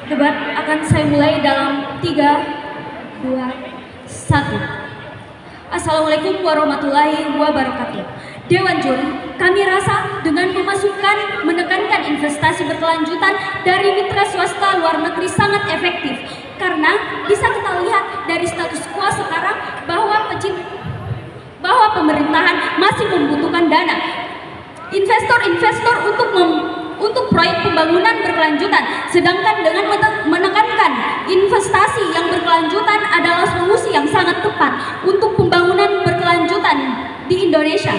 Debat akan saya mulai dalam 3, 2, 1. Assalamualaikum warahmatullahi wabarakatuh. Dewan Juri, kami rasa dengan menekankan investasi berkelanjutan dari mitra swasta luar negeri sangat efektif. Karena bisa kita lihat dari status quo sekarang bahwa pemerintahan masih membutuhkan dana investor untuk proyek pembangunan berkelanjutan, sedangkan dengan menekankan investasi yang berkelanjutan adalah solusi yang sangat tepat untuk pembangunan berkelanjutan di Indonesia.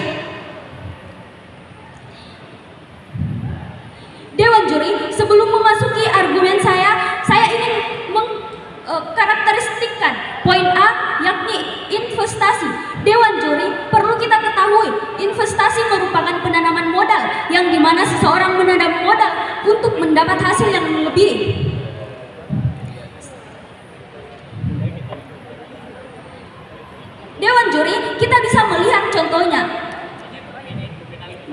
Dewan Juri, sebelum memasuki argumen saya ingin mengkarakteristikkan poin A, yakni investasi. Dewan Juri, perlu kita ketahui, investasi merupakan penanaman modal yang dimana seseorang menanam modal untuk mendapat hasil yang lebih. Dewan Juri, kita bisa melihat contohnya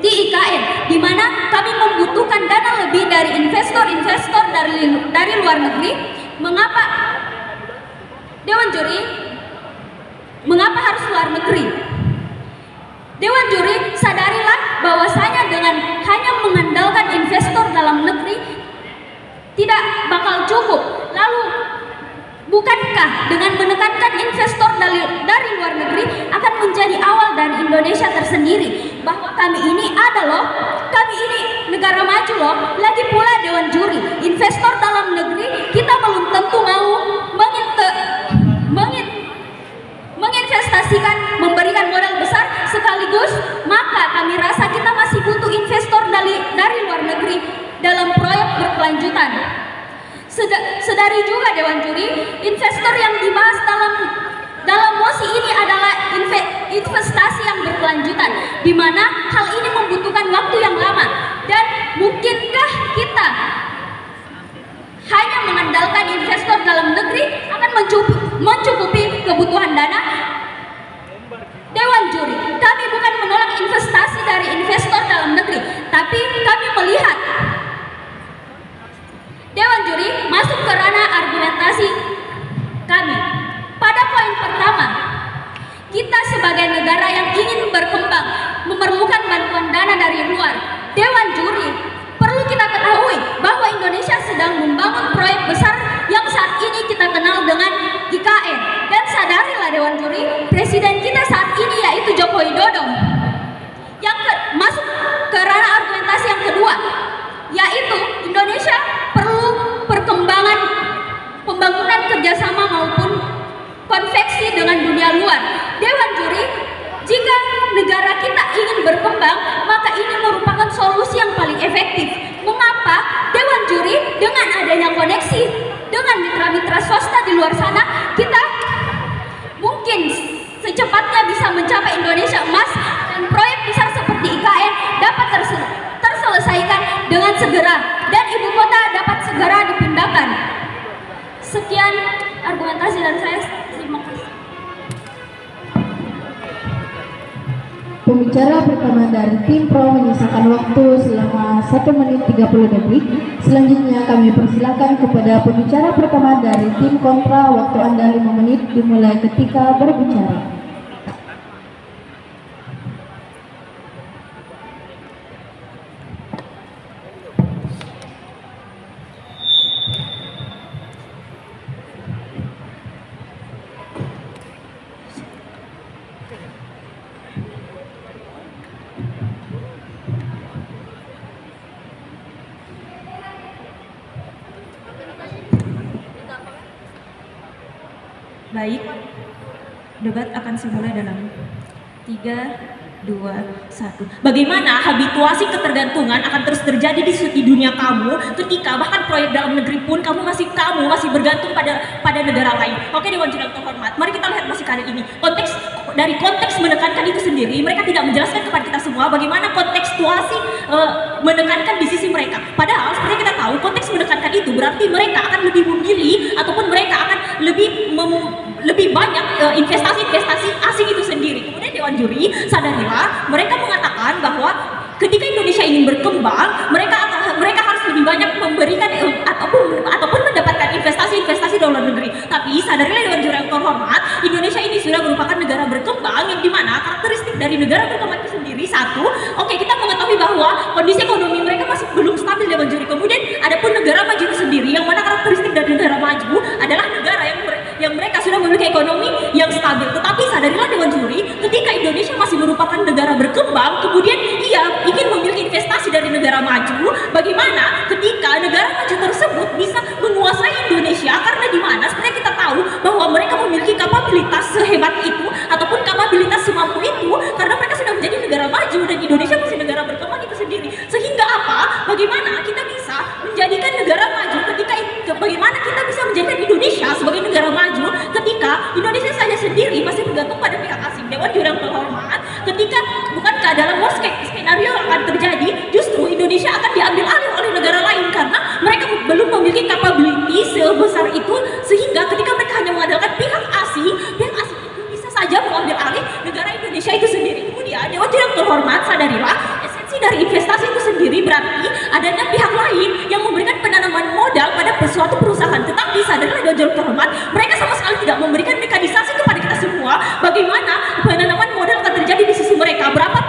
di IKN, di mana kami membutuhkan dana lebih dari investor-investor dari luar negeri. Mengapa Dewan Juri? Mengapa harus luar negeri? Dewan Juri, sadarilah bahwasanya dengan hanya mengandalkan investor dalam negeri tidak bakal cukup. Lalu, bukankah dengan menekankan investor dari luar negeri akan menjadi awal dari Indonesia tersendiri? Bahwa kami ini negara maju loh. Lagi pula Dewan Juri, investor dalam negeri kita belum tentu mau menginvestasikan, memberikan modal besar sekaligus, maka kami rasa kita masih butuh investor dari luar negeri dalam proyek berkelanjutan. Sedari juga Dewan Juri, investor yang dibahas dalam mosi ini adalah investasi yang berkelanjutan, di mana hal ini membutuhkan waktu yang lama. Dan mungkinkah kita hanya mengandalkan investor dalam negeri akan mencukupi kebutuhan dana? Dewan Juri, kami bukan menolak investasi dari investor dalam negeri, tapi kami melihat Dewan Juri masuk ke ranah argumentasi kami. Pada poin pertama, kita sebagai negara yang ingin berkembang memerlukan bantuan dana dari luar. Dewan Juri, perlu kita ketahui bahwa Indonesia sedang membangun proyek besar yang saat ini kita kenal dengan IKN. Dan sadarilah Dewan Juri, presiden kita saat ini yaitu Joko Widodo. Masuk ke ranah argumentasi yang kedua, yaitu Indonesia perlu pembangunan kerjasama maupun konveksi dengan dunia luar. Dewan Juri, jika negara kita ingin berkembang, maka ini merupakan solusi yang paling efektif. Mengapa? Dewan Juri, dengan adanya koneksi dengan mitra-mitra swasta di luar sana, kita mungkin secepatnya bisa mencapai Indonesia emas, dan proyek besar seperti IKN dapat terselesaikan dengan segera, dan ibu kota dapat segera dipindahkan. Sekian argumentasi dari saya. Terima kasih. Pembicara pertama dari tim pro menyisakan waktu selama 1 menit 30 detik. Selanjutnya kami persilakan kepada pembicara pertama dari tim kontra. Waktu Anda 5 menit dimulai ketika berbicara. Baik, debat akan dimulai dalam 3, 2, 1. Bagaimana habituasi ketergantungan akan terus terjadi di dunia kamu ketika bahkan proyek dalam negeri pun kamu masih bergantung pada negara lain. Oke Dewan Juri yang terhormat, mari kita lihat masih kali ini dari konteks menekankan itu sendiri. Mereka tidak menjelaskan kepada kita semua bagaimana kontekstuasi menekankan di sisi mereka. Padahal seperti kita tahu, konteks menekankan itu berarti mereka akan lebih memilih ataupun mereka akan lebih banyak investasi asing itu sendiri. Kemudian Dewan Juri, sadarilah, mereka mengatakan bahwa ketika Indonesia ingin berkembang, mereka harus lebih banyak memberikan ataupun mendapat berdaulat negeri. Tapi sadarilah Dewan Juri yang terhormat, Indonesia ini sudah merupakan negara berkembang yang dimana karakteristik dari negara berkembang itu sendiri satu, oke, kita mengetahui bahwa kondisi ekonomi mereka masih belum stabil Dewan Juri. Kemudian adapun negara maju itu sendiri, yang mana karakteristik dari negara maju adalah negara yang mereka sudah memiliki ekonomi yang stabil. Tetapi sadarilah Dewan Juri, ketika Indonesia masih merupakan negara berkembang, kemudian ia ingin memiliki investasi dari negara maju, bagaimana ketika negara maju tersebut bisa menguasai Indonesia, karena di mana sebenarnya kita tahu bahwa mereka memiliki kapabilitas sehebat itu ataupun kapabilitas semampu itu, karena mereka sudah menjadi negara maju dan Indonesia masih negara berkembang itu sendiri. Sehingga apa? Bagaimana kita bisa menjadikan negara maju bagaimana kita bisa menjadikan Indonesia sebagai negara maju ketika Indonesia saja sendiri masih bergantung pada pihak asing. Dewan Juri yang terhormat, ketika bukankah dalam worst case skenario yang akan terjadi, justru Indonesia akan diambil alih oleh negara lain karena mereka belum memiliki capability sebesar itu, sehingga ketika mereka hanya mengandalkan pihak asing itu bisa saja mengambil alih negara Indonesia itu sendiri. Kemudian Dewan Juri yang terhormat, sadarilah esensi dari investasi itu sendiri berarti adanya pihak lain yang memberikan penanaman modal pada suatu perusahaan. Tetapi sadarilah Dewan Juri yang terhormat, mereka sama sekali tidak memberikan mekanisasi kepada kita semua bagaimana penanaman modal akan terjadi di sisi mereka, berapa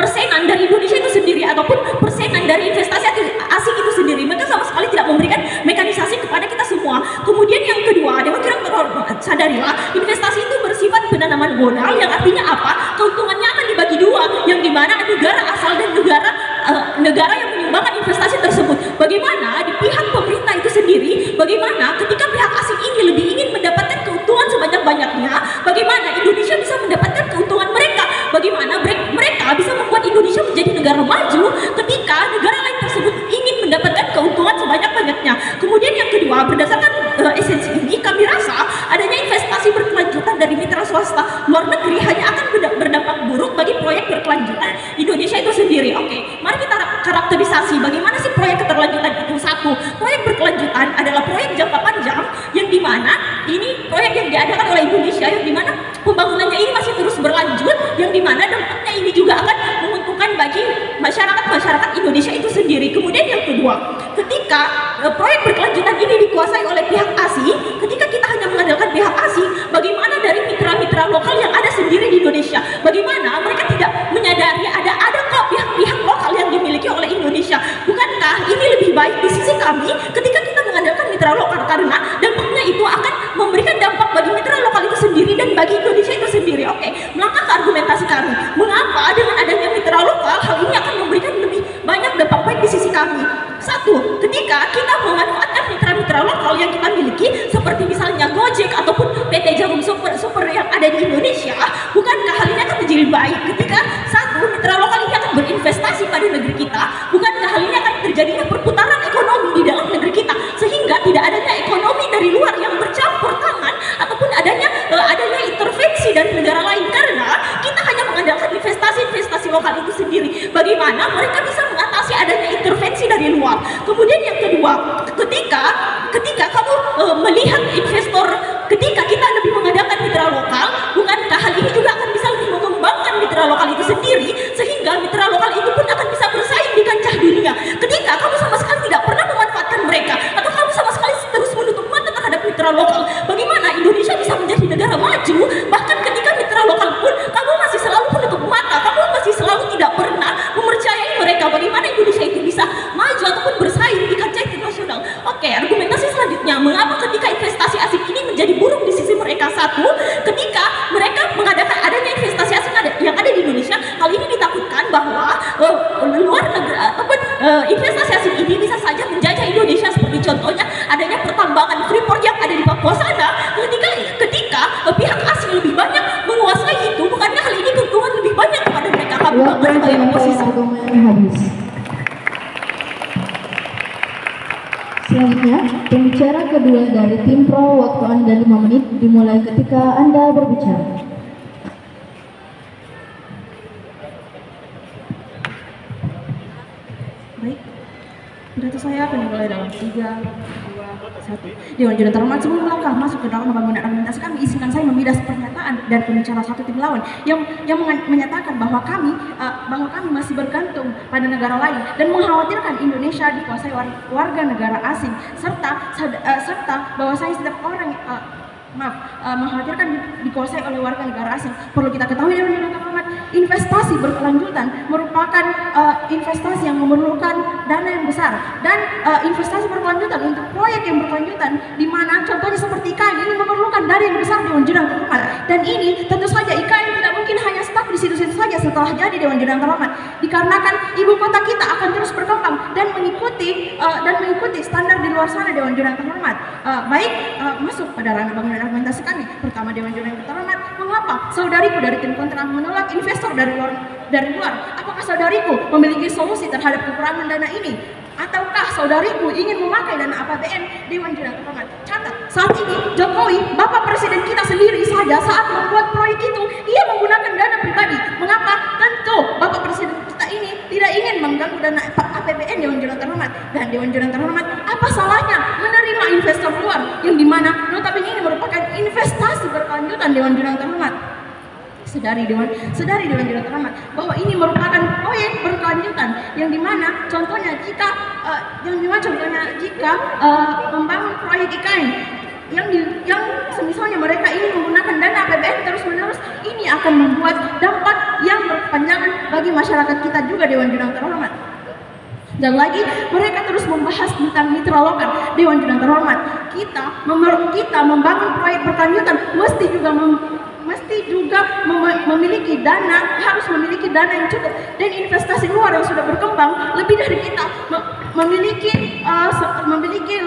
persenan dari Indonesia itu sendiri ataupun persenan dari investasi asing itu sendiri. Mereka sama sekali tidak memberikan mekanisasi kepada kita semua. Kemudian yang kedua, Dewan Juri yang terhormat, sadarilah investasi itu bersifat penanaman modal, yang artinya apa? Keuntungannya akan dibagi dua, yang dimana negara asal dan negara yang menyumbangkan investasi tersebut. Bagaimana di pihak pemerintah itu sendiri, bagaimana ketika pihak asing ini lebih ingin mendapatkan keuntungan sebanyak-banyaknya, bagaimana Indonesia bisa mendapatkan keuntungan mereka, bagaimana mereka bisa membuat Indonesia menjadi negara maju ketika negara lain tersebut ingin mendapatkan keuntungan sebanyak-banyaknya. Kemudian yang kedua, berdasarkan esensi ini, kami rasa adanya investasi berkelanjutan dari mitra swasta luar negeri hanya akan berdampak buruk bagi proyek berkelanjutan Indonesia itu sendiri. Oke, mari kita karakterisasi bagaimana sih proyek keterlanjutan itu. Satu, proyek berkelanjutan adalah proyek jangka panjang yang dimana ini proyek yang diadakan oleh Indonesia, yang dimana pembangunannya ini masih terus berlanjut, yang dimana dampaknya ini juga akan menguntungkan bagi masyarakat Indonesia itu sendiri. Kemudian yang kedua, ketika proyek berkelanjutan ini dikuasai oleh pihak asing, ketika kita hanya mengandalkan pihak asing, bagaimana dari mitra-mitra lokal yang ada sendiri di Indonesia, bagaimana mereka tidak menyadari ada kok pihak-pihak lokal yang dimiliki oleh Indonesia. Bukankah ini lebih baik di sisi kami ketika kita mengandalkan mitra lokal, karena dampaknya itu akan memberikan dampak bagi mitra lokal itu sendiri dan bagi Indonesia itu sendiri. Oke, melangkah ke argumentasi kami, mengapa dengan adanya mitra lokal hal ini akan memberikan lebih banyak dampak baik di sisi kami. Satu, ketika kita memanfaatkan mitra-mitra lokal yang kita miliki seperti misalnya Gojek ataupun PT Jarum Super yang ada di Indonesia, bukankah hal ini akan menjadi baik ketika satu, mitra lokal ini akan berinvestasi pada negeri kita, bukankah hal ini akan terjadinya perputaran ekonomi di dalam negeri kita, sehingga tidak adanya ekonomi dari luar yang bercampur tangan ataupun adanya intervensi dari negara lain, karena kita hanya mengandalkan investasi lokal itu sendiri. Bagaimana mereka bisa mengatasi adanya intervensi dari luar? Kemudian yang kedua, ketika kamu melihat investor, ketika kita lebih mengandalkan mitra lokal, bukankah hal ini juga akan bisa lebih mengembangkan mitra lokal itu sendiri, sehingga mitra lokal itu pun akan bisa bersaing di kancah dunia. Ketika kamu sama sekali tidak pernah memanfaatkan mereka, atau kamu sama sekali terus menutup mata terhadap mitra lokal, bagaimana Indonesia bisa menjadi negara maju? Bahkan ketika mitra lokal pun kamu masih selalu menutup mata, kamu masih selalu tidak pernah mempercayai mereka, bagaimana Indonesia itu bisa maju ataupun bersaing di kancah internasional. Oke, argumentasi selanjutnya, mengapa ketika investasi asing ini menjadi buruk di sisi mereka? Satu, ketika mereka mengadakan adanya investasi asing yang ada di Indonesia, hal ini ditakutkan bahwa luar negeri ataupun investasi asing ini bisa saja menjajah Indonesia, seperti contohnya adanya pertambangan Freeport yang ada di Papua sana. Ketika pihak asing lebih banyak menguasai itu, bukannya hal ini keuntungan lebih banyak kepada mereka? Waktu argumen habis. Selanjutnya, pembicara kedua dari tim pro, waktu Anda 5 menit dimulai ketika Anda berbicara. Baik, pidato saya akan dimulai dalam 3, 2, Satu, Dewan Jurnal Terhormat, sebelum melangkah masuk ke dalam pembangunan argumentasi kami, izinkan saya membidas pernyataan dari pembicara satu tim lawan yang menyatakan bahwa kami masih bergantung pada negara lain dan mengkhawatirkan Indonesia dikuasai warga negara asing serta bahwasanya setiap orang mengkhawatirkan dikuasai oleh warga negara asing. Perlu kita ketahui Dewan Jurnal Terhormat, investasi berkelanjutan merupakan investasi yang memerlukan dana yang besar dan investasi berkelanjutan untuk proyek yang berkelanjutan di mana contohnya seperti IKN ini memerlukan dana yang besar Dewan Jurnal Terhormat. Dan ini tentu saja IKN tidak mungkin hanya stuck di situ-situ saja setelah jadi Dewan Jurnal Terhormat, dikarenakan ibu kota kita akan terus berkembang dan mengikuti standar di luar sana Dewan Jurnal Terhormat. Masuk pada ranah bangunan argumentasi kami. Pertama, Dewan Jurnal Terhormat, mengapa saudariku dari tim kontra menolak investor dari luar? Apakah saudariku memiliki solusi terhadap kekurangan dana ini? Ataukah saudariku ingin memakai dana APBN Dewan Jurnal Terhormat? Catat, saat ini Jokowi, Bapak Presiden kita sendiri saja saat membuat proyek itu, ia menggunakan dana pribadi. Mengapa? Tentu Bapak Presiden kita ini tidak ingin mengganggu dana APBN Dewan Jurnal Terhormat. Dan Dewan Jurnal Terhormat, apa salahnya menerima investor luar yang dimana notabene ini merupakan investasi berkelanjutan Dewan Jurnal Terhormat? Sedari Dewan Jurnal Terhormat bahwa ini merupakan proyek berkelanjutan yang dimana contohnya jika membangun proyek IKN yang semisalnya mereka ingin menggunakan dana APBN terus-menerus, ini akan membuat dampak yang berkepanjangan bagi masyarakat kita juga Dewan Jurnal Terhormat. Dan lagi mereka terus membahas tentang mitra lokal Dewan Jurnal Terhormat. Kita membangun proyek berkelanjutan mesti juga memiliki dana, harus memiliki dana yang cukup, dan investasi luar yang sudah berkembang lebih dari kita memiliki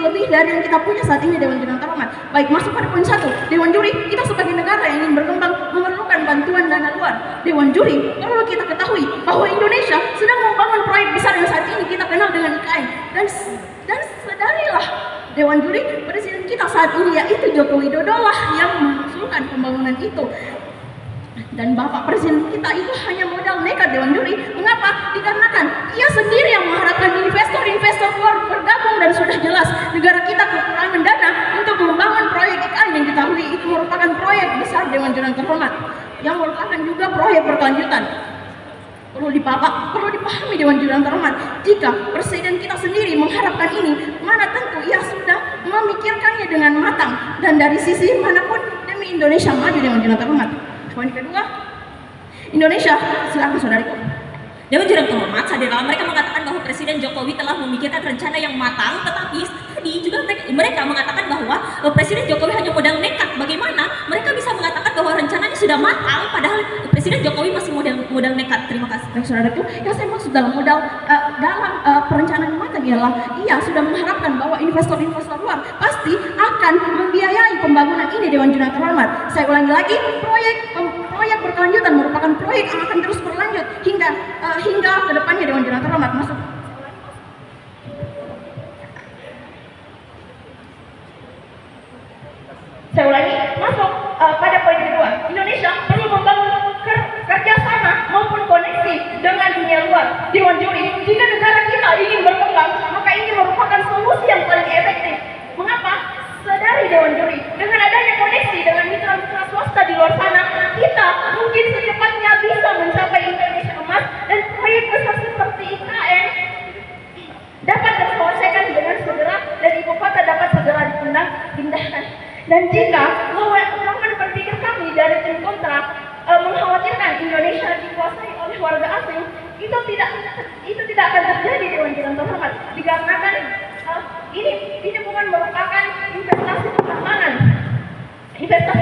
lebih dari yang kita punya saat ini Dewan Jurnal Terhormat. Baik, masuk pada poin 1, Dewan Juri, kita sebagai negara yang ingin berkembang memerlukan bantuan dana luar. Dewan Juri, perlu kita ketahui bahwa Indonesia sedang membangun proyek besar yang saat ini kita kenal dengan IKN, dan sadarilah Dewan Juri, Presiden kita saat ini yaitu Joko Widodo lah yang mengusulkan pembangunan itu. Dan Bapak Presiden kita itu hanya modal nekat Dewan Juri. Mengapa? Dikarenakan ia sendiri yang mengharapkan investor luar bergabung, dan sudah jelas negara kita kekurangan dana untuk membangun proyek IKN yang diketahui itu merupakan proyek besar Dewan Jurnal Terhormat yang merupakan juga proyek berkelanjutan. Perlu dipahami Dewan Jurnal Terhormat, jika Presiden kita sendiri mengharapkan ini, mana tentu ia sudah memikirkannya dengan matang dan dari sisi manapun demi Indonesia maju Dewan Jurnal Terhormat. Poin kedua, Indonesia, silakan saudariku. Dewan Jurnal Terhormat, dalam mereka mengatakan bahwa Presiden Jokowi telah memikirkan rencana yang matang, tetapi tadi juga mereka mengatakan bahwa Presiden Jokowi hanya modal nekat. Bagaimana mereka bisa mengatakan bahwa rencananya sudah matang, padahal Presiden Jokowi masih modal nekat? Terima kasih. Baik saudaraku, yang saya maksud dalam perencanaan matang ialah ia sudah mengharapkan bahwa investor-investor luar pasti akan membiayai pembangunan ini Dewan Jurnal Terhormat. Saya ulangi lagi, proyek berkelanjutan merupakan proyek yang akan terus berlanjut hingga ke depannya Dewan Jurnal Terhormat. Masuk. Saya ulangi, masuk pada poin kedua. Indonesia perlu membangun kerjasama maupun koneksi dengan dunia luar. Dewan Juri, jika negara kita ingin berkembang, maka ini merupakan solusi yang paling efektif. Mengapa? Sadari Dewan Juri, dengan adanya koneksi dengan mitra-mitra swasta di luar sana, kita mungkin secepatnya bisa mencapai Indonesia emas, dan proyek besar seperti IKN dapat terselesaikan dengan segera dan ibu kota dapat segera dipindahkan. Dan jika lawan berpikir kami dari tim kontra mengkhawatirkan Indonesia dikuasai oleh warga asing, itu tidak akan terjadi Dewan Jurnal Terhormat, dikarenakan ini bukan merupakan investasi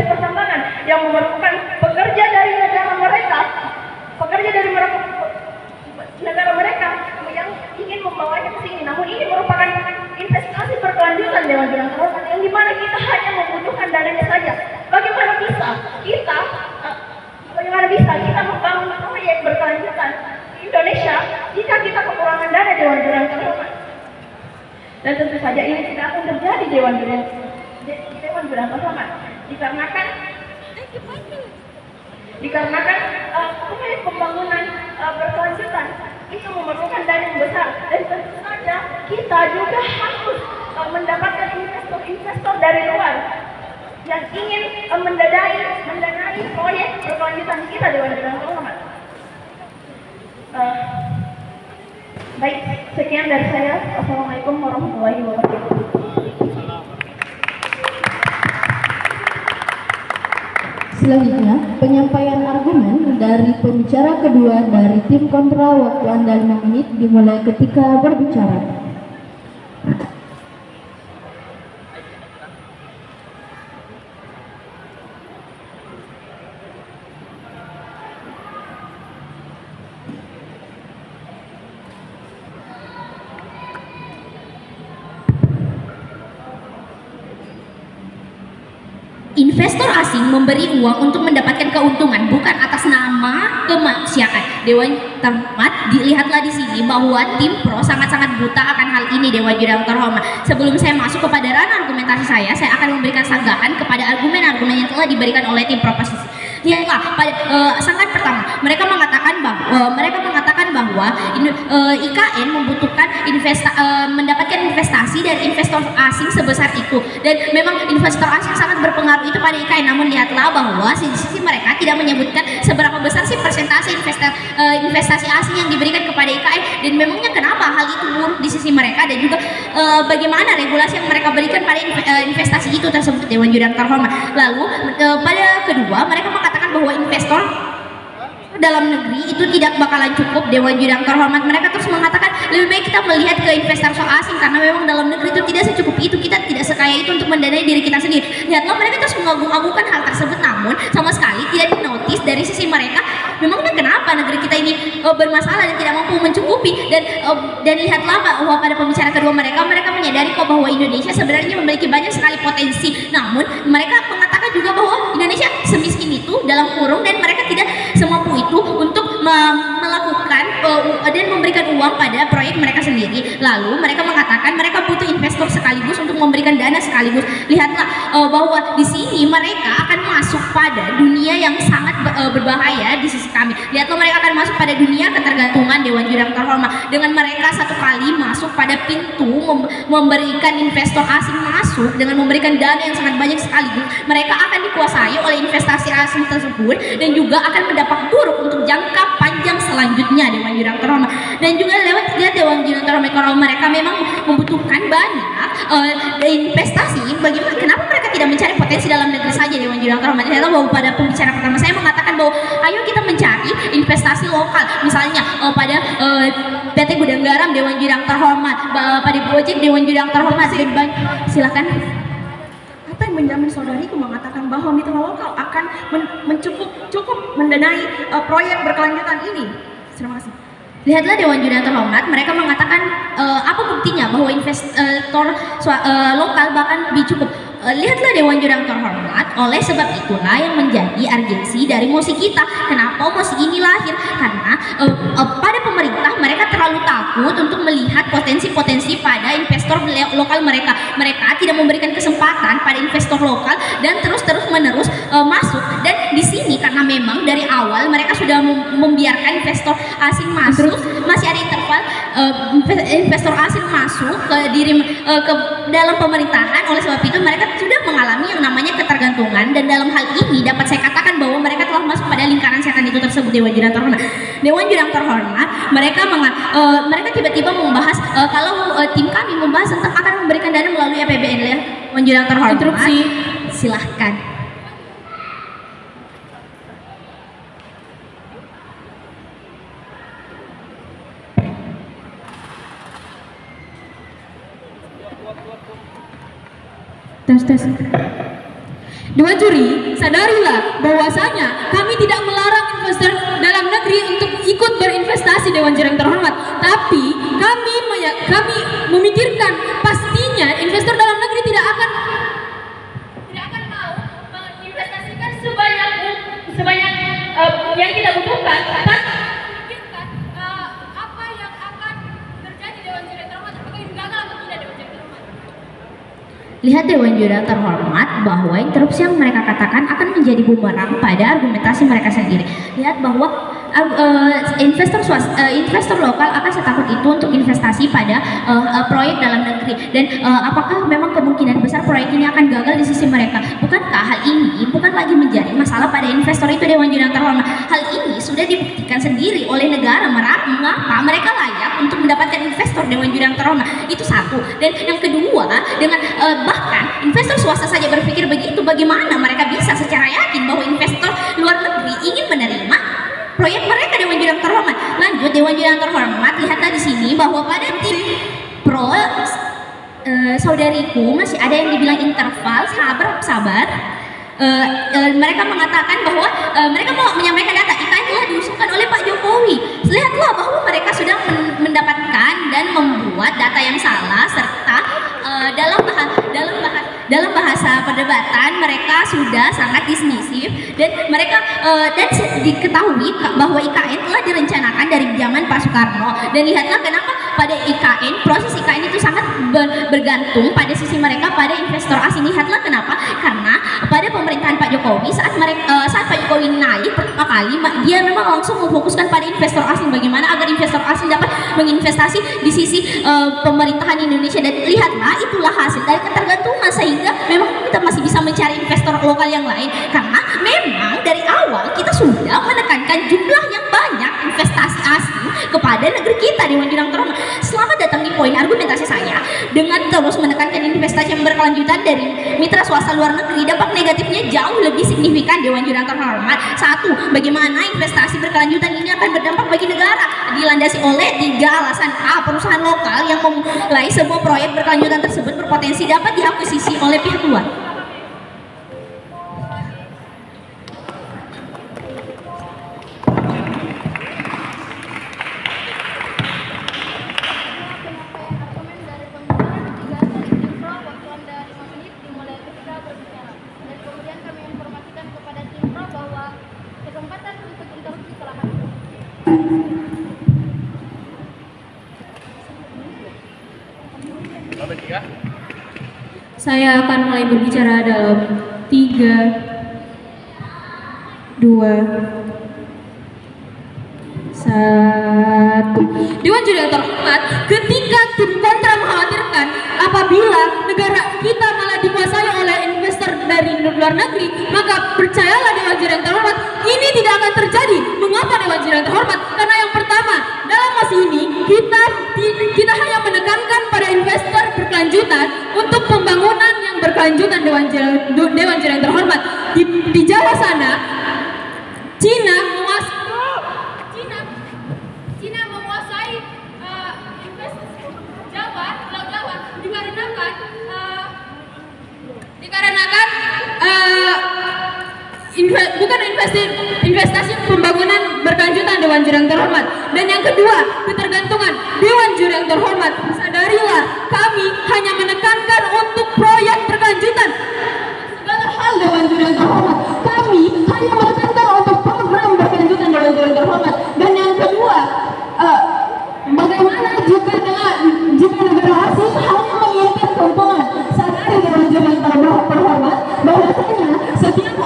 pertambangan yang memerlukan pekerja dari negara mereka yang ingin membawanya ke sini. Namun ini merupakan investasi berkelanjutan Dewan Jurnal Terhormat yang dimana kita hanya membutuhkan dananya saja. Bagaimana bisa kita membangun proyek berkelanjutan di Indonesia jika kita kekurangan dana Dewan Jurnal Terhormat? Dan tentu saja ini tidak akan terjadi Dewan Jurnal Terhormat, dikarenakan proyek pembangunan berkelanjutan itu memerlukan dana yang besar, dan tentu saja kita juga harus mendapatkan investasi yang ingin mendanai proyek berkelanjutan kita Dewan Jurang Terhormat. Baik, sekian dari saya. Assalamualaikum warahmatullahi wabarakatuh. Selanjutnya, penyampaian argumen dari pembicara kedua dari tim kontra. Waktu Anda 5 menit dimulai ketika berbicara. Investor asing memberi uang untuk mendapatkan keuntungan bukan atas nama kemanusiaan. Dewan Terhormat, dilihatlah di sini bahwa tim pro sangat-sangat buta akan hal ini. Dewan Jurang Terhormat, sebelum saya masuk kepada ranah argumentasi saya akan memberikan sanggahan kepada argumen-argumen yang telah diberikan oleh tim proposisi. Lihatlah pada sanggahan pertama, mereka mengatakan bahwa IKN membutuhkan mendapatkan investasi dari investor asing sebesar itu, dan memang investor asing sangat berpengaruh itu pada IKN. Namun lihatlah bahwa sisi mereka tidak menyebutkan seberapa besar sih persentase investasi asing yang diberikan kepada IKN, dan memangnya kenapa hal itu buruk di sisi mereka, dan juga bagaimana regulasi yang mereka berikan pada investasi itu tersebut. Dewan Jurang Terhormat. Lalu pada kedua, mereka mengatakan bahwa investor dalam negeri itu tidak bakalan cukup. Dewan Jurang Terhormat, mereka terus mengatakan lebih baik kita melihat ke investor asing karena memang dalam negeri itu tidak secukup itu, kita tidak sekaya itu untuk mendanai diri kita sendiri. Lihatlah, mereka terus mengagung-agungkan hal tersebut, namun sama sekali tidak dinotis dari sisi mereka memangnya kenapa negeri kita ini bermasalah dan tidak mampu mencukupi. Dan lihatlah bahwa pada pembicara kedua mereka menyadari kok bahwa Indonesia sebenarnya memiliki banyak sekali potensi, namun mereka mengatakan juga bahwa Indonesia semiskin itu dalam kurung, dan mereka tidak semampu itu untuk melakukan dan memberikan uang pada proyek mereka sendiri. Lalu mereka mengatakan mereka butuh investor sekaligus untuk memberikan dana sekaligus. Lihatlah bahwa di sini mereka akan masuk pada dunia yang sangat berbahaya di sisi kami. Lihatlah, mereka akan masuk pada dunia ketergantungan. Dewan Jurang Terhormat, dengan mereka satu kali masuk pada pintu memberikan investor asing masuk dengan memberikan dana yang sangat banyak sekaligus, mereka akan dikuasai oleh investasi asing tersebut dan juga akan mendapat buruk untuk jangka panjang selanjutnya. Dewan Jurang Terhormat, dan juga lihat Dewan Jurang Terhormat, kalau mereka memang membutuhkan banyak investasi, bagaimana kenapa mereka tidak mencari potensi dalam negeri saja? Dewan Jurang Terhormat, lihatlah bahwa pada pembicara pertama saya mengatakan bahwa ayo kita mencari investasi lokal, misalnya pada PT Gudang Garam. Dewan Jurang Terhormat, pada Gojek. Dewan Jurang Terhormat, silakan. Apa yang menjamin saudariku mengatakan bahwa mitra lokal akan cukup mendanai proyek berkelanjutan ini? Terima kasih. Lihatlah Dewan Jurang Terhormat, mereka mengatakan apa buktinya bahwa investor lokal bahkan lebih cukup. Lihatlah Dewan Jurang Terhormat, oleh sebab itulah yang menjadi urgensi dari musik kita. Kenapa musik ini lahir? Karena pada pemerintah mereka terlalu takut untuk melihat potensi-potensi pada investor lokal mereka. Mereka tidak memberikan kesempatan pada investor lokal dan terus-menerus masuk. Dan di sini karena memang dari awal mereka sudah membiarkan investor asing masuk, masih ada interval investor asing masuk ke dalam pemerintahan. Oleh sebab itu mereka sudah mengalami yang namanya ketergantungan, dan dalam hal ini dapat saya katakan bahwa mereka telah masuk pada lingkaran setan itu tersebut. Dewan Jurang Terhormat, Dewan Jurang Terhormat, mereka tiba-tiba membahas kalau tim kami membahas tentang akan memberikan dana melalui APBN. Ya, Dewan Jurang Terhormat, interupsi, silahkan. Tes. Dewan juri, sadarilah bahwasanya kami tidak melarang investor dalam negeri untuk ikut berinvestasi. Dewan Jurang Terhormat, tapi kami memikirkan pastinya investor dalam negeri tidak akan mau menginvestasikan sebanyak yang kita butuhkan. Memikirkan apa yang akan terjadi. Dewan Jurang Terhormat, apakah ini gagal atau tidak? Dewan Jurang Terhormat, Lihat Dewan Jurang Terhormat bahwa interupsi yang mereka katakan akan menjadi bumerang pada argumentasi mereka sendiri. Lihat bahwa investor lokal akan setakut itu untuk investasi pada proyek dalam negeri, dan apakah memang kemungkinan besar proyek ini akan gagal di sisi mereka? Bukankah hal ini bukan lagi menjadi masalah pada investor itu, Dewan Juri yang terhormat? Hal ini sudah dibuktikan sendiri oleh negara mengapa mereka layak untuk mendapatkan investor, Dewan Juri yang terhormat. Itu satu. Dan yang kedua, dengan bahkan investor swasta saja berpikir begitu, bagaimana mereka bisa secara yakin bahwa investor luar negeri ingin menerima proyek mereka, Dewan Juri yang terhormat? Lanjut, Dewan Juri yang terhormat, lihatlah di sini bahwa pada tim pro saudariku masih ada yang dibilang interval, sabar. Mereka mengatakan bahwa mereka mau menyampaikan data IKN telah diusulkan oleh Pak Jokowi. Lihatlah bahwa mereka sudah mendapatkan dan membuat data yang salah, serta dalam bahasa perdebatan mereka sudah sangat dismisif, dan mereka diketahui bahwa IKN telah direncanakan dari zaman Pak Soekarno. Dan lihatlah kenapa pada IKN, proses IKN itu sangat bergantung pada sisi mereka pada investor asing. Lihatlah kenapa, karena pada pemerintahan Pak Jokowi saat Pak Jokowi naik pertama kali, dia memang langsung memfokuskan pada investor asing, bagaimana agar investor asing dapat menginvestasi di sisi pemerintahan Indonesia. Dan lihatlah, itulah hasil dari ketergantungan, sehingga memang kita masih bisa mencari investor lokal yang lain, karena memang dari awal kita sudah menekankan jumlah yang banyak investasi asing kepada negeri kita, Dewan Juri yang terhormat. Selamat datang di poin argumentasi saya. Dengan terus menekankan investasi yang berkelanjutan dari mitra swasta luar negeri, dampak negatifnya jauh lebih signifikan, Dewan Juri yang terhormat. Satu, bagaimana investasi berkelanjutan ini akan berdampak bagi negara, dilandasi oleh 3 alasan. A, perusahaan lokal yang memulai sebuah proyek berkelanjutan tersebut berpotensi dapat diakuisisi oleh pihak luar. Saya akan mulai berbicara dalam 3, 2, 1. Dewan Juri yang terhormat, ketika tim kontra mengkhawatirkan apabila negara kita malah dikuasai oleh investor dari luar negeri, maka percayalah Dewan Juri yang terhormat, ini tidak akan terjadi. Mengapa, Dewan Juri yang terhormat? Karena yang pertama, dalam masa ini kita hanya menekankan pada investor berkelanjutan untuk pembangunan yang berkelanjutan, Dewan Juri yang terhormat. Di Jawa sana, Cina menguasai investasi Jawa, Pulau Jawa, dikarenakan bukan investasi pembangunan berkelanjutan, Dewan Juri yang terhormat. Dan yang kedua, ketergantungan, Dewan Juri yang terhormat, sadarilah kami hanya menekankan untuk proyek berkelanjutan. Segala hal, Dewan Juri yang terhormat, kami hanya menekankan untuk program berkelanjutan, Dewan Juri yang terhormat. Dan yang kedua, bagaimana jika negara asing hanya menginginkan keuntungan? Sadari, Dewan Juri yang terhormat, bahwasanya setiap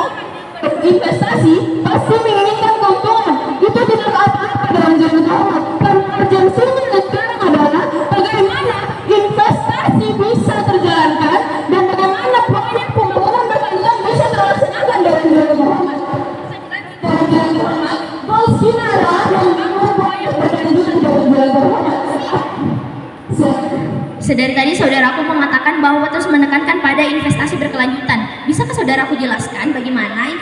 investasi pasti menginginkan keuntungan. Itu tidak apa-apa, Dewan Juri yang terhormat, karena urgensinya sekarang adalah bagaimana investasi bisa terjalankan dan bagaimana proyek pembangunan berkelanjutan bisa terlaksanakan, Dewan Juri yang terhormat. Dewan Juri yang terhormat, goals kita adalah membangun proyek berkelanjutan, Dewan Juri yang terhormat. Sedari tadi saudaraku mengatakan bahwa terus menekankan pada investasi berkelanjutan. Bisakah saudaraku jelaskan bagaimana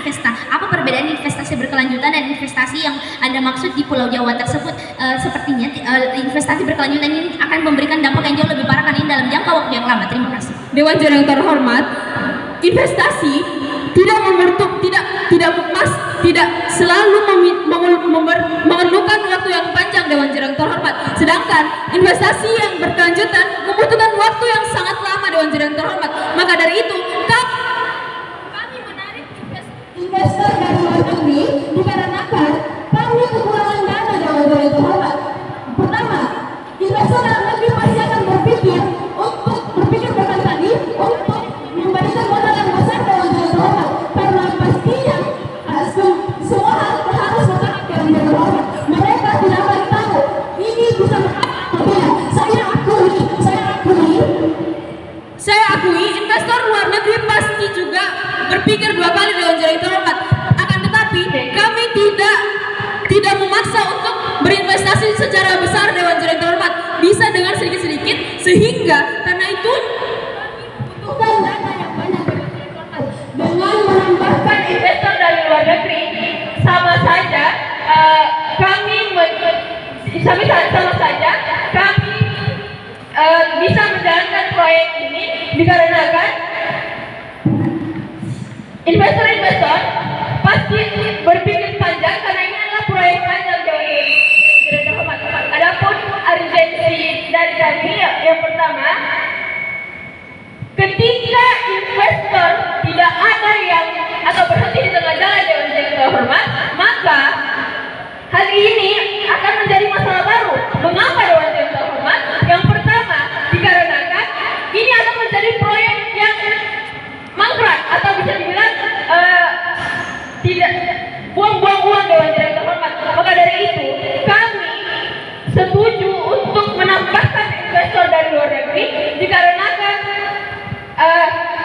apa perbedaan investasi berkelanjutan dan investasi yang Anda maksud di Pulau Jawa tersebut? Sepertinya investasi berkelanjutan ini akan memberikan dampak yang jauh lebih parah kan ini dalam jangka waktu yang lama. Terima kasih. Dewan Juri yang terhormat, investasi tidak selalu memerlukan waktu yang panjang, Dewan Juri yang terhormat. Sedangkan investasi yang berkelanjutan membutuhkan waktu yang sangat lama, Dewan Juri yang terhormat. Maka dari itu, kami menarik Investor dari luar negeri dikarenakan kami kekurangan dana, Dewan Juri yang terhormat. Pertama, investor dalam negeri pasti akan berpikir berkali-kali untuk memberikan modal yang besar, Dewan Juri yang terhormat, karena pastinya semua hal harus bertahap, Dewan Juri yang terhormat. investor luar negeri pasti juga berpikir dua kali Dewan Juri yang terhormat. Akan tetapi kami tidak memaksa untuk berinvestasi secara besar Dewan Juri yang terhormat, bisa dengan sedikit-sedikit, sehingga karena itu bukan dana yang banyak dengan menambahkan Investor dari luar negeri sama saja kami bisa menjalankan proyek ini dikarenakan investor pasti berpikir panjang karena ini adalah proyek panjang Dewan Juri yang terhormat. Adapun urgensi dari kami yang pertama, ketika investor tidak ada yang atau berhenti di tengah jalan Dewan Juri yang terhormat, maka hal ini akan menjadi masalah baru. Mengapa Dewan Juri yang terhormat? Yang pertama, dikarenakan ini akan menjadi proyek yang mangkrak atau bisa dibilang tidak buang-buang uang Dewan Juri yang terhormat. Maka dari itu kami setuju untuk menambahkan investor dari luar negeri dikarenakan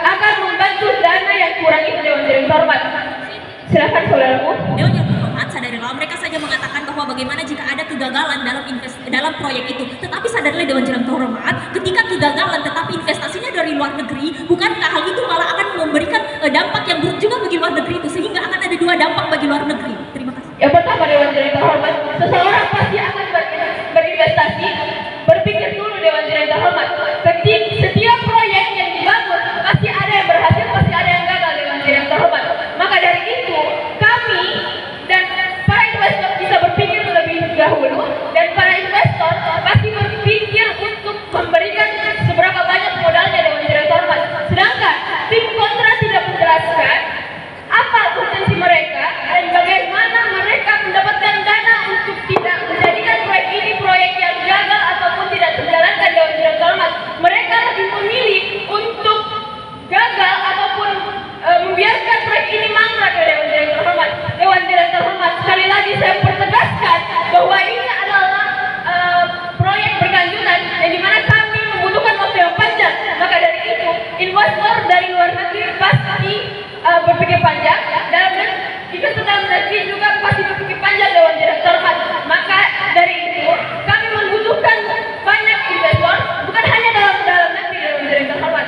akan membantu dana yang kurang itu Dewan Juri yang terhormat. Silakan saudaraku. Dewan yang terhormat, sadarilah mereka saja mengatakan bahwa bagaimana jika ada kegagalan dalam proyek itu. Tetapi sadarlah Dewan Juri yang terhormat, ketika kegagalan tetapi investasinya dari luar negeri, bukankah hal itu malah akan memberikan dampak yang buruk juga bagi luar negeri itu, sehingga akan ada dua dampak bagi luar negeri. Terima kasih. Yang pertama Dewan Juri yang terhormat, seseorang pasti akan berinvestasi, berpikir dulu Dewan Juri yang terhormat. Setiap proyek yang dibangun pasti ada yang berhasil, pasti ada yang gagal Dewan Juri yang terhormat. Maka dari itu kami dan para investor bisa berpikir terlebih dahulu, dan para investor pasti berpikir untuk memberikan seberapa banyak modalnya Dewan Juri yang terhormat. Sedangkan tim kontra tidak menjelaskan apa potensi mereka dan bagaimana mereka mendapatkan dana untuk tidak menjadikan proyek ini proyek yang gagal ataupun tidak terjalankan Dewan Juri yang terhormat. Mereka lebih memilih untuk gagal ataupun membiarkan proyek ini mangkrak ke Dewan Juri yang terhormat. Dewan Juri yang terhormat, sekali lagi saya pertegaskan bahwa ini adalah proyek berkelanjutan yang dimana kami membutuhkan waktu yang panjang. Maka dari itu investor dari luar negeri pasti berpikir panjang, investor dalam negeri juga pasti berpikir panjang Dewan Juri yang terhormat. Maka dari itu kami membutuhkan banyak investor, bukan hanya dalam negeri Dewan Juri yang terhormat.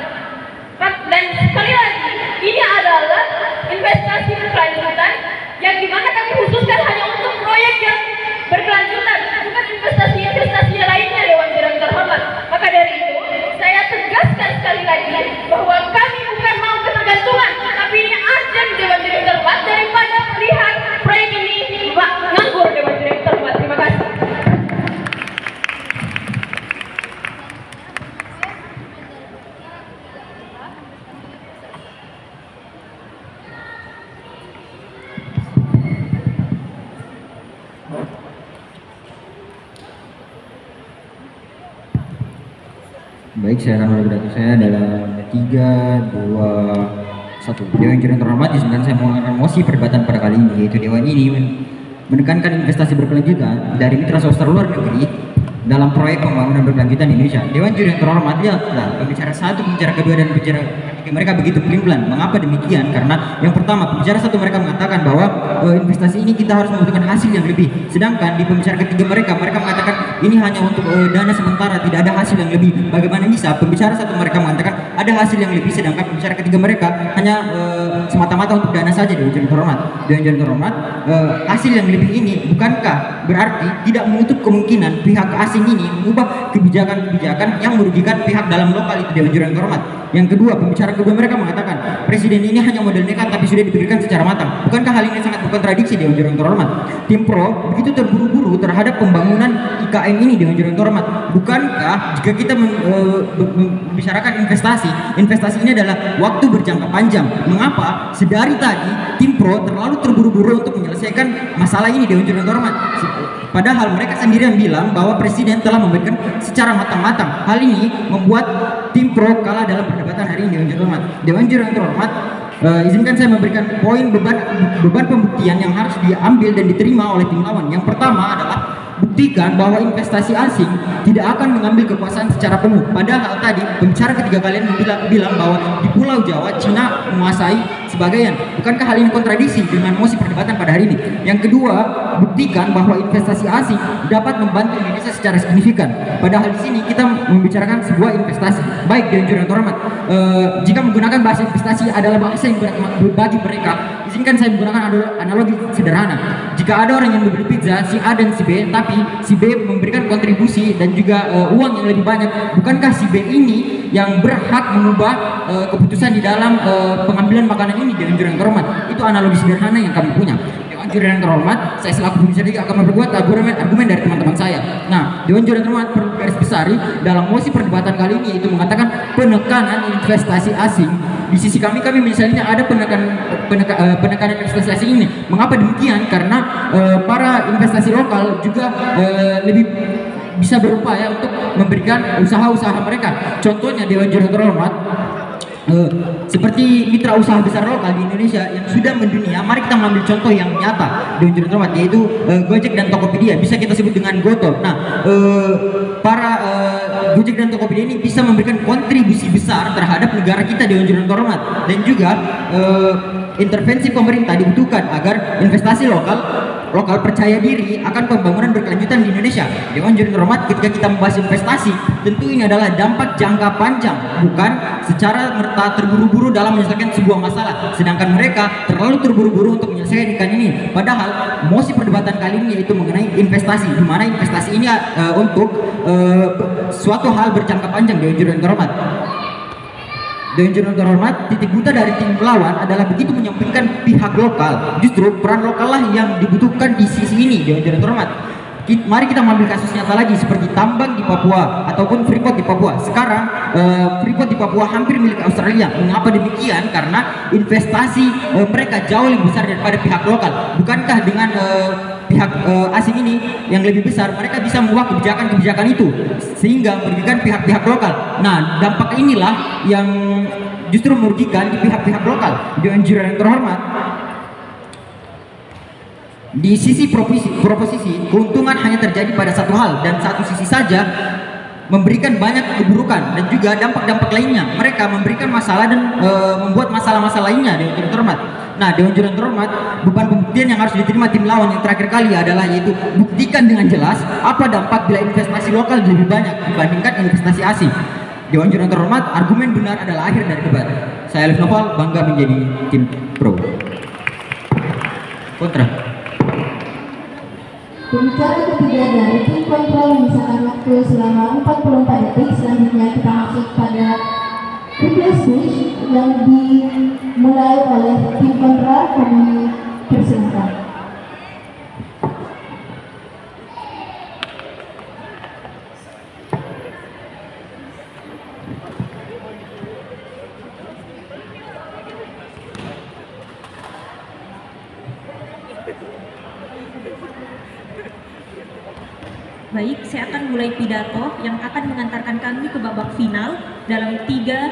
Dan sekali lagi, ini adalah investasi berkelanjutan yang dimana kami khususkan hanya untuk proyek yang berkelanjutan, bukan investasi lainnya Dewan Juri yang terhormat. Maka dari itu, saya tegaskan sekali lagi bahwa kami bukan mau ketergantungan, tapi ini urgent Dewan Juri yang terhormat daripada melihat proyek ini nganggur Dewan Juri yang terhormat. Terima kasih. Baik, saya akan mulai pidato saya dalam 3, 2, 1. Dewan Juri yang terhormat, izinkan saya menggunakan mosi perdebatan pada kali ini, yaitu Dewan ini menekankan investasi berkelanjutan dari mitra swasta luar negeri dalam proyek pembangunan berkelanjutan di Indonesia. Dewan Juri yang terhormat adalah pembicara 1, pembicara 2, dan pembicara 3 mereka begitu pelin-pelan. Mengapa demikian? Karena yang pertama, pembicara 1 mereka mengatakan bahwa investasi ini kita harus membutuhkan hasil yang lebih. Sedangkan di pembicara ketiga mereka mengatakan ini hanya untuk dana sementara, tidak ada hasil yang lebih. Bagaimana bisa? Pembicara 1 mereka mengatakan ada hasil yang lebih, sedangkan pembicara ketiga mereka hanya semata-mata untuk dana saja. Dewan Juri yang terhormat, Dewan Juri yang terhormat, hasil yang lebih ini bukankah berarti tidak menutup kemungkinan pihak asing ini mengubah kebijakan-kebijakan yang merugikan pihak dalam lokal itu Dewan Juri yang terhormat. Yang kedua, pembicara kedua mereka mengatakan presiden ini hanya model nekat tapi sudah dipikirkan secara matang. Bukankah hal ini sangat berkontradiksi Dewan Juri yang terhormat? Tim Pro begitu terburu-buru terhadap pembangunan IKN ini Dewan Juri yang terhormat. Bukankah jika kita membicarakan investasi ini adalah waktu berjangka panjang? Mengapa sedari tadi Tim Pro terlalu terburu-buru untuk menyelesaikan masalah ini Dewan Juri yang terhormat? Padahal mereka sendiri yang bilang bahwa presiden telah memberikan secara matang-matang. Hal ini membuat Tim Pro kalah dalam perdebatan hari ini Dewan Juri yang terhormat. Dewan Juri yang terhormat, izinkan saya memberikan poin beban pembuktian yang harus diambil dan diterima oleh tim lawan. Yang pertama adalah buktikan bahwa investasi asing tidak akan mengambil kekuasaan secara penuh. Padahal tadi pembicara ketiga kalian bilang bahwa di Pulau Jawa Cina menguasai sebagian. Bukankah hal ini kontradiksi dengan mosi perdebatan pada hari ini? Yang kedua, buktikan bahwa investasi asing dapat membantu Indonesia secara signifikan. Padahal di sini kita membicarakan sebuah investasi. Baik, Dewan Juri yang terhormat, jika menggunakan bahasa investasi adalah bahasa yang berat bagi mereka, izinkan saya menggunakan analogi sederhana. Jika ada orang yang membeli pizza, si A dan si B, tapi si B memberikan kontribusi dan juga uang yang lebih banyak, bukankah si B ini yang berhak mengubah keputusan di dalam pengambilan makanan ini? Dewan Juri yang terhormat, itu analogi sederhana yang kami punya. Dewan Juri yang terhormat, saya selaku pembicara juga akan memperkuat argumen dari teman-teman saya. Nah, Dewan Juri yang terhormat perlu garis besari dalam mosi perdebatan kali ini itu mengatakan penekanan investasi asing. Di sisi kami misalnya ada penekanan investasi asing ini. Mengapa demikian? Karena para investasi lokal juga lebih bisa berupaya untuk memberikan usaha-usaha mereka. Contohnya Dewan Juri yang terhormat, seperti mitra usaha besar lokal di Indonesia yang sudah mendunia. Mari kita mengambil contoh yang nyata Dewan Juri yang terhormat, yaitu Gojek dan Tokopedia, bisa kita sebut dengan Goto. Nah, para Gojek dan Tokopedia ini bisa memberikan kontribusi besar terhadap negara kita, Dewan Juri yang terhormat, dan juga intervensi pemerintah dibutuhkan agar investasi lokal percaya diri akan pembangunan berkelanjutan di Indonesia. Dewan Juri yang terhormat, ketika kita membahas investasi, tentu ini adalah dampak jangka panjang, bukan secara merta terburu-buru dalam menyelesaikan sebuah masalah. Sedangkan mereka terlalu terburu-buru untuk menyelesaikan ini. Padahal mosi perdebatan kali ini yaitu mengenai investasi, di mana investasi ini untuk suatu hal berjangka panjang. Dewan Juri yang terhormat, Dewan Juri yang terhormat, titik buta dari tim melawan adalah begitu menyampingkan pihak lokal. Justru peran lokal lah yang dibutuhkan di sisi ini, Dewan Juri yang terhormat. Mari kita mengambil kasus nyata lagi seperti tambang di Papua ataupun Freeport di Papua. Sekarang Freeport di Papua hampir milik Australia. Mengapa demikian? Karena investasi mereka jauh lebih besar daripada pihak lokal. Bukankah dengan pihak asing ini yang lebih besar, mereka bisa mengubah kebijakan-kebijakan itu sehingga merugikan pihak-pihak lokal. Nah, dampak inilah yang justru merugikan di pihak-pihak lokal. Dewan Juri yang terhormat, di sisi proposisi keuntungan hanya terjadi pada satu hal dan satu sisi saja, memberikan banyak keburukan dan juga dampak-dampak lainnya. Mereka memberikan masalah dan membuat masalah-masalah lainnya, Dewan Juri yang terhormat. Nah, Dewan Juri yang terhormat, beban pembuktian yang harus diterima tim lawan yang terakhir kali adalah yaitu buktikan dengan jelas apa dampak bila investasi lokal lebih banyak dibandingkan investasi asing. Dewan Juri yang terhormat, argumen benar adalah akhir dari debat. Saya Alif Noval, bangga menjadi tim pro. Kontra. Pembicara ketiga dari tim kontrol menyisakan waktu selama 44 detik. Selanjutnya kita masuk pada request speech yang dimulai oleh tim kontra. Kami persilakan. Baik, saya akan mulai pidato yang akan mengantarkan kami ke babak final dalam 3,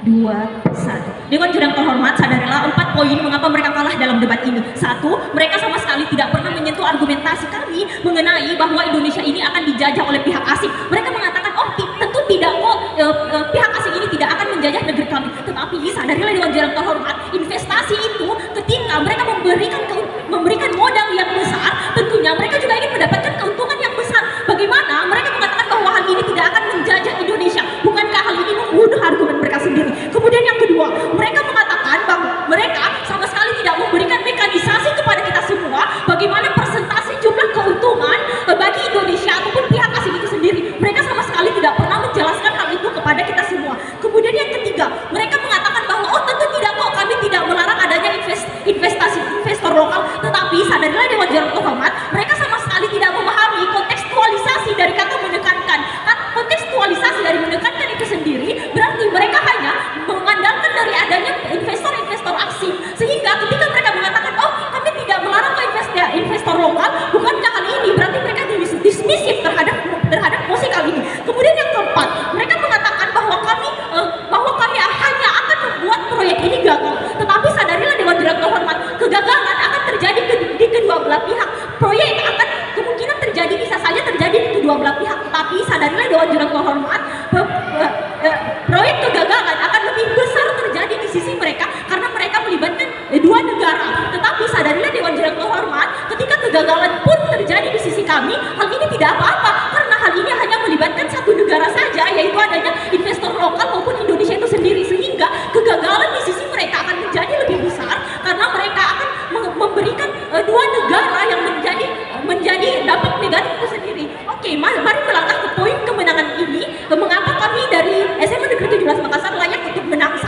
2, 1. Dewan Juri yang terhormat, sadarilah 4 poin mengapa mereka kalah dalam debat ini. 1, mereka sama sekali tidak pernah menyentuh argumentasi kami mengenai bahwa Indonesia ini akan dijajah oleh pihak asing. Mereka mengatakan, oh tentu tidak kok, pihak asing ini tidak akan menjajah negeri kami. Tetapi sadarilah Dewan Juri yang terhormat, investasi itu ketika mereka memberikan modal yang besar, tentunya mereka juga ingin mendapatkan keuntungan yang besar. Bagaimana mereka mengatakan bahwa hal ini tidak akan menjajah Indonesia? Bukankah hal ini membunuh argumen mereka sendiri? Kemudian yang kedua, mereka mengatakan bahwa mereka sama sekali tidak memberikan mekanisasi kepada kita semua bagaimana persentase jumlah keuntungan bagi Indonesia ataupun pihak asing itu sendiri. Mereka sama sekali tidak pernah menjelaskan hal itu kepada kita semua. sehingga kegagalan di sisi mereka akan menjadi lebih besar karena mereka akan memberikan dua negara yang menjadi dampak negatif itu sendiri. Oke, mari melangkah ke poin kemenangan ini. Mengapa kami dari SMA Negeri 17 Makassar layak untuk menang 1?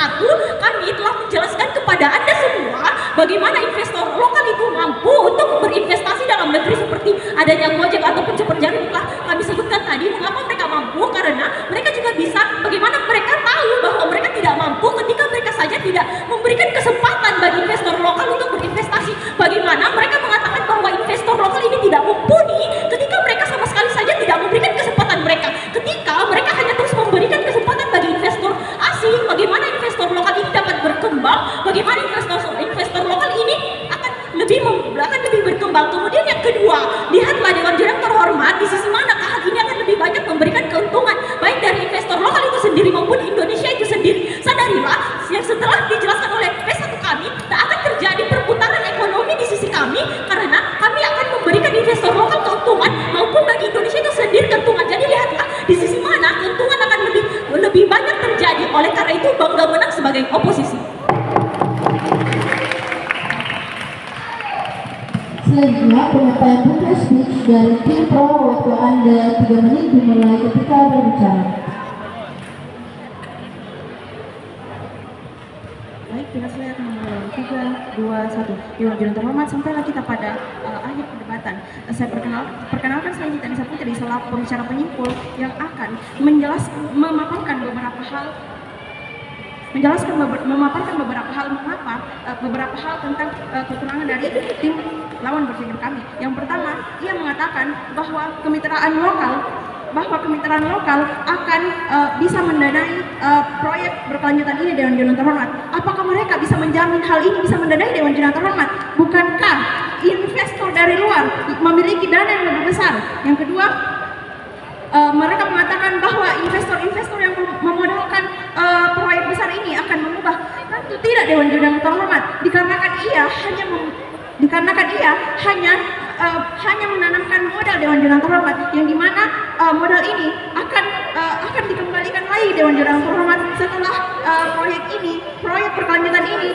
Kami telah menjelaskan kepada Anda semua bagaimana investor lokal itu mampu untuk berinvestasi dalam negeri seperti adanya Gojek ataupun Ceperjari telah kami sebutkan tadi. Mengapa mereka mampu? Karena mereka juga bisa, bagaimana mereka tahu bahwa mereka tidak mampu ketika mereka saja tidak memberikan kesempatan bagi investor lokal untuk berinvestasi. Bagaimana mereka mengatakan bahwa investor lokal ini tidak mumpuni ketika mereka sama sekali saja tidak memberikan kesempatan mereka. Ketika mereka hanya terus memberikan kesempatan bagi investor asing, bagaimana investor lokal ini dapat berkembang, bagaimana investor lokal ini akan lebih berkembang. Kemudian yang kedua, lihatlah Dewan Jurang terhormat di sisi manakah hal ini akan lebih banyak memberikan keuntungan baik dari investor lokal itu sendiri maupun Indonesia itu sendiri. Sadarilah yang setelah dijelaskan oleh P1 kami, tak akan terjadi perputaran ekonomi di sisi kami karena kami akan memberikan investor lokal keuntungan maupun bagi Indonesia itu sendiri keuntungan. Jadi lihatlah di sisi mana keuntungan akan lebih banyak terjadi. Oleh karena itu bangga menang sebagai oposisi. Selanjutnya penyampaian buku speech dari tim pro, waktu Anda 3 menit dimulai ketika berbicara. Baik, kita saya akan memulai 3, 2, 1. Dewan Jurang terhormat, sampailah kita pada akhir perdebatan. Saya perkenalkan selanjutnya Nisa Putri selaku pembicara penyimpul yang akan memaparkan beberapa hal tentang kekurangan dari tim lawan berpikir kami. Yang pertama, ia mengatakan bahwa kemitraan lokal akan bisa mendanai proyek berkelanjutan ini Dewan Jurang terhormat. Apakah mereka bisa menjamin hal ini bisa mendanai Dewan Jurang terhormat? Bukankah investor dari luar memiliki dana yang lebih besar? Yang kedua, mereka mengatakan bahwa investor-investor yang memodalkan proyek besar ini akan mengubah. Tentu tidak Dewan Jurang terhormat, dikarenakan ia hanya menanamkan modal Dewan Jurang terhormat, yang dimana modal ini akan dikembalikan lagi Dewan Jurang terhormat setelah proyek berkelanjutan ini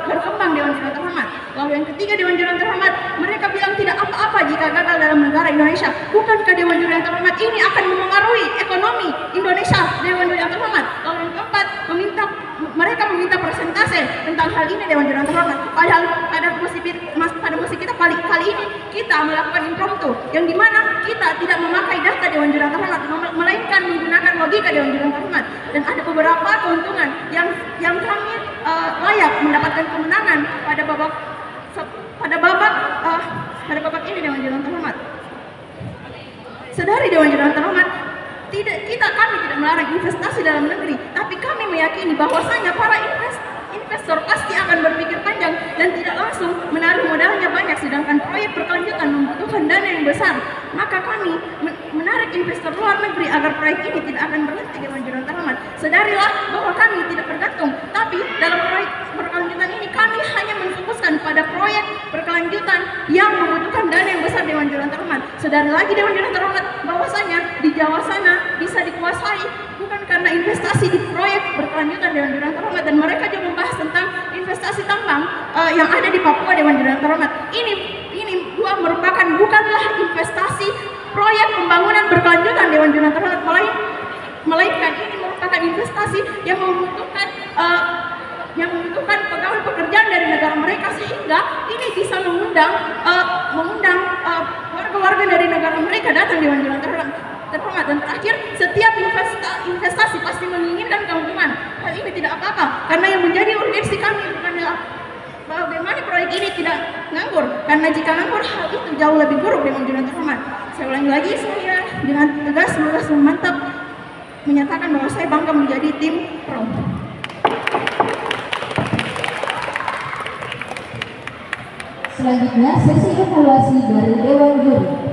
berkembang Dewan Jurang terhormat. Lalu yang ketiga Dewan Jurang terhormat, mereka bilang tidak apa-apa jika gagal dalam negara Indonesia. Bukankah Dewan Jurang terhormat ini akan mempengaruhi ekonomi Indonesia Dewan Jurang terhormat? Lalu yang keempat, mereka meminta persentase tentang hal ini Dewan Jurang terhormat. Padahal pada musik kita kali ini kita melakukan impromptu, yang dimana kita tidak memakai data Dewan Jurang terhormat, melainkan menggunakan logika Dewan Jurang terhormat. Dan ada beberapa keuntungan yang kami layak mendapatkan kemenangan pada babak ini Dewan Jurang terhormat. Sedari Dewan Jurang terhormat, kami tidak melarang investasi dalam negeri, tapi kami meyakini bahwasanya para investor pasti akan berpikir panjang dan tidak langsung menaruh modalnya banyak, sedangkan proyek berkelanjutan membutuhkan dana yang besar. Maka kami menarik investor luar negeri agar proyek ini tidak akan berhenti Dewan Jurang terhormat. Sadarilah bahwa kami tidak bergantung, tapi dalam proyek berkelanjutan ini kami hanya menfokuskan pada proyek berkelanjutan yang membutuhkan dana yang besar Dewan Jurang terhormat. Sadari lagi Dewan Jurang terhormat bahwasanya di Jawa sana bisa dikuasai bukan karena investasi di proyek berkelanjutan Dewan Jurang terhormat, dan mereka juga membahas tentang investasi tambang yang ada di Papua Dewan Jurang terhormat. Ini merupakan bukanlah investasi proyek pembangunan berkelanjutan Dewan Jurang terhormat, melainkan ini merupakan investasi yang membutuhkan pegawai pekerjaan dari negara mereka, sehingga ini bisa mengundang warga-warga dari negara mereka datang Dewan Jurang terhormat. Dan terakhir, setiap investasi pasti menginginkan keuntungan. Hal ini tidak apa-apa, karena yang menjadi urgensi kami bukanlah bagaimana proyek ini tidak nganggur, karena jika nganggur hal itu jauh lebih buruk Dewan Jurang terhormat. Saya ulangi lagi, saya dengan tegas, lugas, mantap menyatakan bahwa saya bangga menjadi tim pro. Selanjutnya sesi evaluasi dari Dewan Juri.